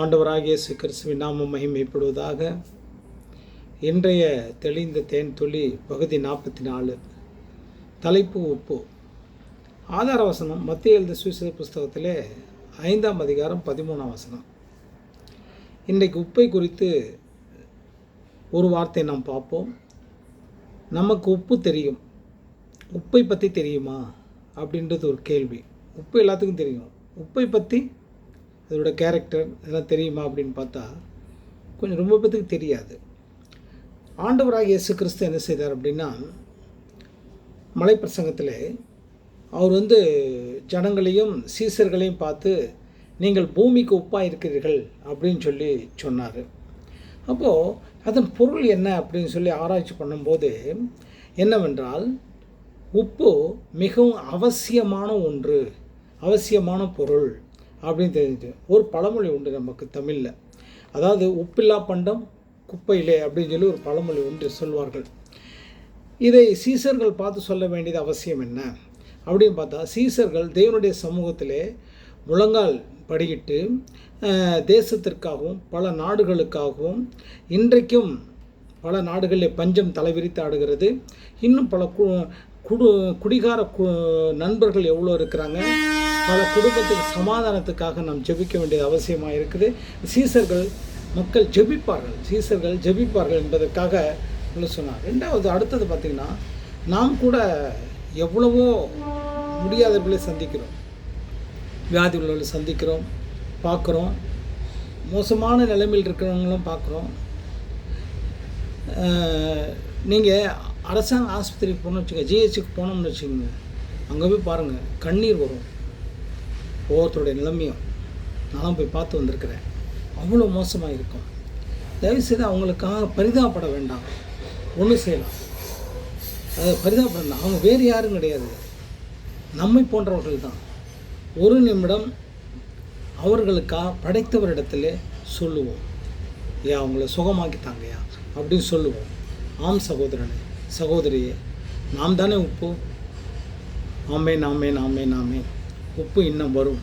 ஆண்டவராகிய இயேசு கிறிஸ்துவின் நாமம் மகிமைப்படுவதாக. இன்றைய தெளிந்த தேன் துளி பகுதி 44, தலைப்பு உப்பு. ஆதார வசனம் மத்திய எழுத சுவிசேஷ புஸ்தகத்திலே 5ஆம் அதிகாரம் 13ஆம் வசனம். இன்றைக்கு உப்பை குறித்து ஒரு வார்த்தை நாம் பார்ப்போம். நமக்கு உப்பு தெரியும், உப்பை பற்றி தெரியுமா அப்படின்றது ஒரு கேள்வி. உப்பு எல்லாத்துக்கும் தெரியும், உப்பை பற்றி அதோட கேரக்டர் இதெல்லாம் தெரியுமா அப்படின்னு பார்த்தா கொஞ்சம் ரொம்ப பேத்துக்கு தெரியாது. ஆண்டவராக இயேசு கிறிஸ்து என்ன செய்தார் அப்படின்னா, மலை பிரசங்கத்தில் அவர் ஜனங்களையும் சீசர்களையும் பார்த்து நீங்கள் பூமிக்கு உப்பாக இருக்கிறீர்கள் அப்படின்னு சொல்லி சொன்னார். அப்போது அதன் பொருள் என்ன அப்படின்னு சொல்லி ஆராய்ச்சி பண்ணும்போது என்னவென்றால், உப்பு மிகவும் அவசியமான ஒன்று, அவசியமான பொருள் அப்படின்னு தெரிஞ்சு. ஒரு பழமொழி உண்டு நமக்கு தமிழில், அதாவது உப்பில்லா பண்டம் குப்பையிலே அப்படின்னு சொல்லி ஒரு பழமொழி ஒன்று சொல்வார்கள். இதை சீசர்கள் பார்த்து சொல்ல வேண்டியது அவசியம் என்ன அப்படின்னு பார்த்தா, சீசர்கள் தேவனுடைய சமூகத்திலே முழங்கால் படியிட்டு தேசத்திற்காகவும் பல நாடுகளுக்காகவும், இன்றைக்கும் பல நாடுகளில் பஞ்சம் தலைவிரித்து ஆடுகிறது, இன்னும் பல குடிகார நண்பர்கள் எவ்வளோ இருக்கிறாங்க, பல குடும்பத்துக்கு சமாதானத்துக்காக நாம் ஜெபிக்க வேண்டியது அவசியமாக இருக்குது. சீசர்கள் மக்கள் ஜெபிப்பார்கள் என்பதற்காக சொன்னார். ரெண்டாவது, அடுத்தது பார்த்திங்கன்னா, நாம் கூட எவ்வளவோ முடியாதவர்களை சந்திக்கிறோம், வியாதி உள்ளவர்களை சந்திக்கிறோம், பார்க்குறோம், மோசமான நிலைமையில் இருக்கிறவங்களும் பார்க்குறோம். நீங்கள் அரசாங்க ஆஸ்பத்திரிக்கு போகணும்னு வச்சுக்கோங்க, ஜிஹெச்சுக்கு போனோம்னு வச்சுக்கோங்க, அங்கே போய் பாருங்கள், கண்ணீர் வரும் ஒவ்வொருத்தருடைய நிலைமையும். நானும் போய் பார்த்து வந்திருக்கிறேன், அவ்வளோ மோசமாக இருக்கும். தயவுசெய்து அவங்களுக்காக பரிதாபப்பட வேண்டாம், ஒன்று செய்யலாம், அதை பரிதாபப்பட வேண்டாம். அவங்க வேறு யாரும் கிடையாது, நம்மை போன்றவர்கள் தான். ஒரு நிமிடம் அவர்களுக்காக படைத்தவரிடத்துல சொல்லுவோம், ஏன் அவங்கள சுகமாக்கித்தாங்கயா அப்படின்னு சொல்லுவோம். ஆம் சகோதரனே, சகோதரியே, நாம் தானே உப்பு. ஆமேன், ஆமேன், ஆமேன், ஆமேன். உப்பு இன்னும் வரும்.